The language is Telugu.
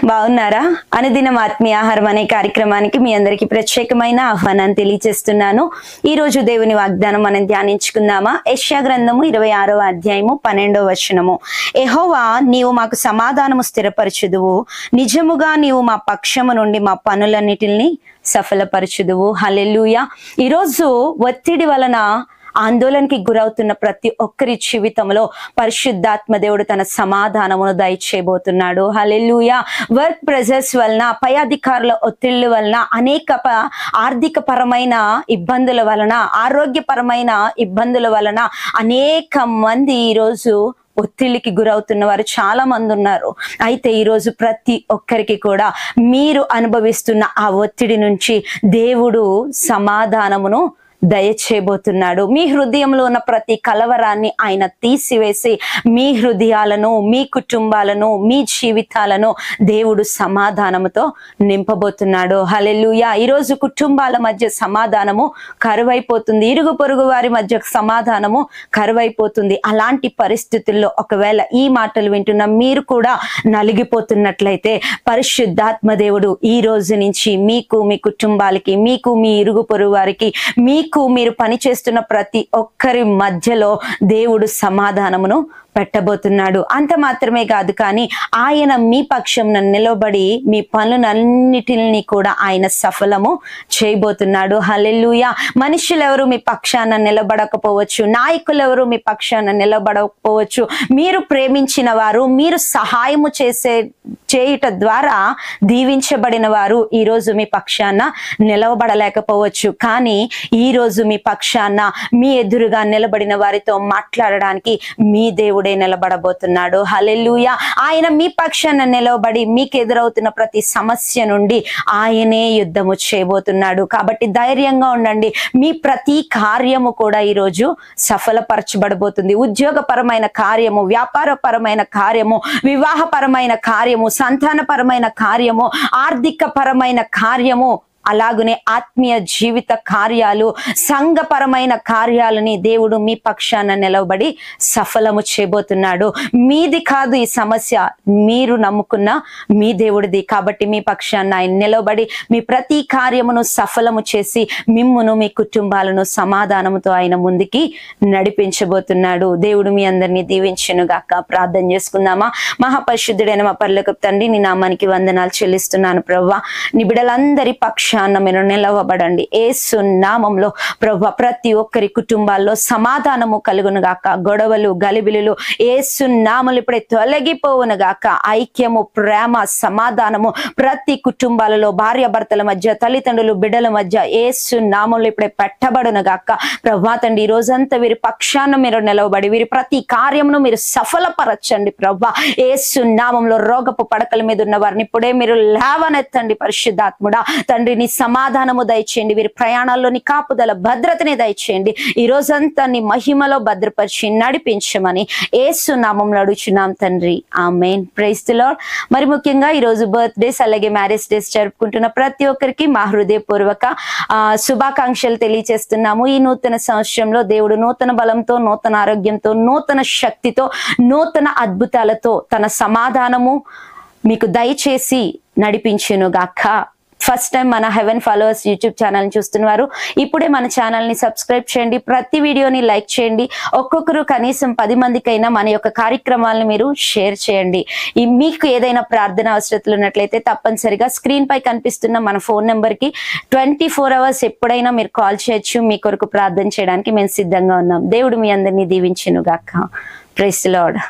బాగున్నారా? అనుదినం ఆత్మీయ ఆహారం అనే కార్యక్రమానికి మీ అందరికి ప్రత్యేకమైన ఆహ్వానాన్ని తెలియజేస్తున్నాను. ఈ రోజు దేవుని వాగ్దానం మనం ధ్యానించుకుందామా? యెషయా గ్రంథము 26వ అధ్యాయము 12వ వచనము. యెహోవా, నీవు మాకు సమాధానము స్థిరపరచుదువు, నిజముగా నీవు మా పక్షము నుండి మా పనులన్నిటిని సఫలపరచుదువు. హల్లెలూయా. ఈరోజు ఒత్తిడి వలన ఆందోళనకి గురవుతున్న ప్రతి ఒక్కరి జీవితంలో పరిశుద్ధాత్మ దేవుడు తన సమాధానమును దయచేయబోతున్నాడు. హల్లెలూయా. వర్క్ ప్రెజర్స్ వలన, పై అధికారుల ఒత్తిళ్ల వలన, అనేక ఆర్థిక పరమైన ఇబ్బందుల వలన, ఆరోగ్యపరమైన ఇబ్బందుల వలన అనేక మంది ఈరోజు ఒత్తిడికి గురవుతున్న వారు చాలా మంది ఉన్నారు. అయితే ఈరోజు ప్రతి ఒక్కరికి కూడా మీరు అనుభవిస్తున్న ఆ ఒత్తిడి నుంచి దేవుడు సమాధానమును దయచేయబోతున్నాడు. మీ హృదయంలో ఉన్న ప్రతి కలవరాన్ని ఆయన తీసివేసి మీ హృదయాలను, మీ కుటుంబాలను, మీ జీవితాలను దేవుడు సమాధానముతో నింపబోతున్నాడు. హల్లెలూయా. ఈరోజు కుటుంబాల మధ్య సమాధానము కరువైపోతుంది, ఇరుగు పొరుగు వారి మధ్య సమాధానము కరువైపోతుంది. అలాంటి పరిస్థితుల్లో ఒకవేళ ఈ మాటలు వింటున్న మీరు కూడా నలిగిపోతున్నట్లయితే పరిశుద్ధాత్మ దేవుడు ఈ రోజు నుంచి మీకు, మీ కుటుంబాలకి, మీకు, మీ ఇరుగు పొరుగు వారికి, మీరు పనిచేస్తున్న ప్రతి ఒక్కరి మధ్యలో దేవుడు సమాధానమును పెట్టబోతున్నాడు. అంత మాత్రమే కాదు, కానీ ఆయన మీ పక్షంన నిలబడి మీ పనులన్నిటిని కూడా ఆయన సఫలము చేయబోతున్నాడు. హల్లెలూయా. మనుషులు ఎవరు మీ పక్షాన నిలబడకపోవచ్చు, నాయకులు ఎవరు మీ పక్షాన నిలబడకపోవచ్చు, మీరు ప్రేమించిన వారు, మీరు సహాయము చేయుట ద్వారా దీవించబడిన వారు ఈరోజు మీ పక్షాన నిలవబడలేకపోవచ్చు. కానీ ఈరోజు మీ పక్షాన, మీ ఎదురుగా నిలబడిన వారితో మాట్లాడడానికి మీ దేవుడే నిలబడబోతున్నాడు. హల్లెలూయా. ఆయన మీ పక్షాన నిలబడి మీకు ఎదురవుతున్న ప్రతి సమస్య నుండి ఆయనే యుద్ధము చేయబోతున్నాడు. కాబట్టి ధైర్యంగా ఉండండి. మీ ప్రతి కార్యము కూడా ఈరోజు సఫలపరచబడబోతుంది. ఉద్యోగపరమైన కార్యము, వ్యాపారపరమైన కార్యము, వివాహపరమైన కార్యము, సంతానపరమైన కార్యము, ఆర్థిక పరమైన కార్యము, అలాగనే ఆత్మీయ జీవిత కార్యాలు, సంఘపరమైన కార్యాలని దేవుడు మీ పక్షాన నిలబడి సఫలము చేయబోతున్నాడు. మీది కాదు ఈ సమస్య, మీరు నమ్ముకున్న మీ దేవుడిది. కాబట్టి మీ పక్షాన ఆయన నిలబడి మీ ప్రతి కార్యమును సఫలము చేసి మిమ్మును, మీ కుటుంబాలను సమాధానముతో ఆయన ముందుకి నడిపించబోతున్నాడు. దేవుడు మీ అందరినీ దీవించును గాక. ప్రార్థన చేసుకుందామా? మహాపరిశుద్ధుడైన మా పరలోకపు తండ్రి, నీ నామానికి వందనాలు చెల్లిస్తున్నాను ప్రభువా. నీ బిడ్డలందరి పక్షాన మీరు నిలవబడండి. యేసు నామములో ప్రభువా, ప్రతి ఒక్కరి కుటుంబాల్లో సమాధానము కలుగును గాక. గొడవలు, గలిబిలులు యేసు నామములో ఇప్పుడే తొలగిపోవును గాక. ఐక్యము, ప్రేమ, సమాధానము ప్రతి కుటుంబాలలో, భార్యాభర్తల మధ్య, తల్లిదండ్రులు బిడ్డల మధ్య యేసు నామములో ఇప్పుడే పెట్టబడును గాక. ప్రభువా తండ్రి, ఈ రోజంతా వీరి పక్షాన మీరు నిలవబడి వీరి ప్రతి కార్యమును మీరు సఫలపరచండి ప్రభువా. యేసు నామములో రోగపు పడకల మీద ఉన్న వారిని ఇప్పుడే మీరు లేవనెత్తండి పరిశుద్ధాత్ముడా. తండ్రి, నీ సమాధానము దయచేయండి. వీరి ప్రయాణాల్లోని కాపుదల, భద్రతని దయచేయండి. ఈ రోజంతా నీ మహిమలో భద్రపరిచి నడిపించమని యేసు నామములో అడుగుచున్నాం తండ్రి. ఆమేన్. Praise the lord. మరి ముఖ్యంగా ఈ రోజు బర్త్డేస్ అలాగే మ్యారేజ్ డేస్ జరుపుకుంటున్న ప్రతి ఒక్కరికి మా హృదయపూర్వక శుభాకాంక్షలు తెలియజేస్తున్నాము. ఈ నూతన సంవత్సరంలో దేవుడు నూతన బలంతో, నూతన ఆరోగ్యంతో, నూతన శక్తితో, నూతన అద్భుతాలతో తన సమాధానము మీకు దయచేసి నడిపించును గాక. ఫస్ట్ టైం మన హెవెన్ ఫాలోవర్స్ యూట్యూబ్ ఛానల్ని చూస్తున్నవారు ఇప్పుడే మన ఛానల్ని సబ్స్క్రైబ్ చేయండి. ప్రతి వీడియోని లైక్ చేయండి. ఒక్కొక్కరు కనీసం 10 మందికైనా మన యొక్క కార్యక్రమాలను మీరు షేర్ చేయండి. మీకు ఏదైనా ప్రార్థన అవసరతలు ఉన్నట్లయితే తప్పనిసరిగా స్క్రీన్ పై కనిపిస్తున్న మన ఫోన్ నెంబర్కి 24 hours ఎప్పుడైనా మీరు కాల్ చేయొచ్చు. మీ కొరకు ప్రార్థన చేయడానికి మేము సిద్ధంగా ఉన్నాం. దేవుడు మీ అందరినీ దీవించును గాక. Praise the lord.